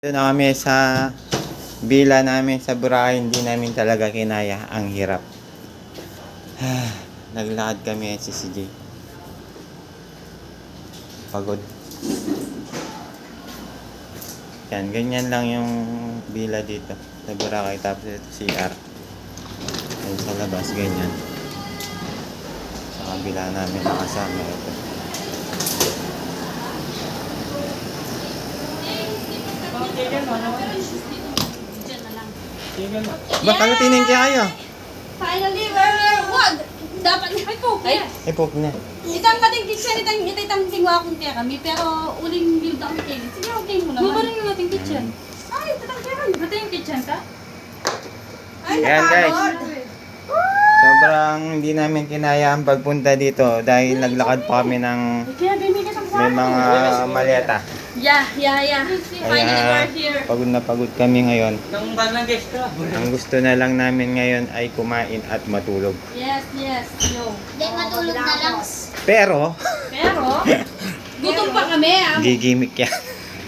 Doon na kami sa villa namin sa Boracay. Hindi namin talaga kinaya. Ang hirap. Naglakad kami sa CJ. Pagod. Yan, ganyan lang yung villa dito sa Boracay. Tapos ito CR. Yan sa labas, ganyan. Sa kabila namin nakasama ito. Baka latinin kaya kayo? Finally, we're what? Dapat ay po. Ay, Pok na. itang kating kitchen, itang tingwa akong kaya kami, pero uling build ang king. Sige, okay mo naman. Mabarin yung ating kitchen. Ay, tatang kaya. Ito yung kitchen ka? Ay, Ayan, guys. napagod. Sobrang hindi namin kinaya ang pagpunta dito dahil naglakad pa kami ng Kaya bimigay ng may mga maleta. Yeah. Finally, Kaya we're here. pagod na pagod kami ngayon. Nang balang guys ka. Ang gusto na lang namin ngayon ay kumain at matulog. Yes, yo. Hindi, matulog na lang. Pero, Pero, gutom pa kami. gigimik yan.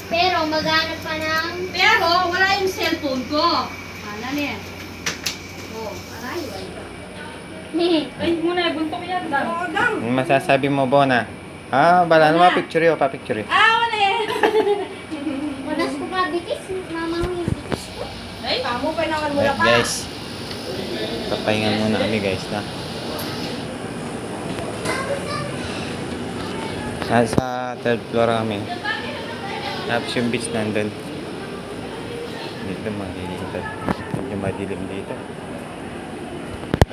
Pero maghanap pa ng... Pero, wala yung cellphone ko. Ano niya? Oh, aray, Ay, muna, buntok yan. Oo, dam. Ano masasabi mo, Bona? Bala naman, picture yun, pa-picture yun. Wala eh. Wanas ko pa bitis. Mama mo yung bitis ko. Ay, kamo pa naman Alright, mula pa. guys. Papahinga muna kami, guys, na. Nasa third floor kami. Tapos yung beach nandun. Dito medyo madilim dito.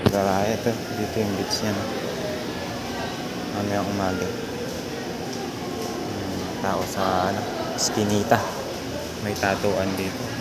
Garaya to. Dito yung beach niya. No? Mamaya umaga. Tao sa Eskinita. May tatuan dito.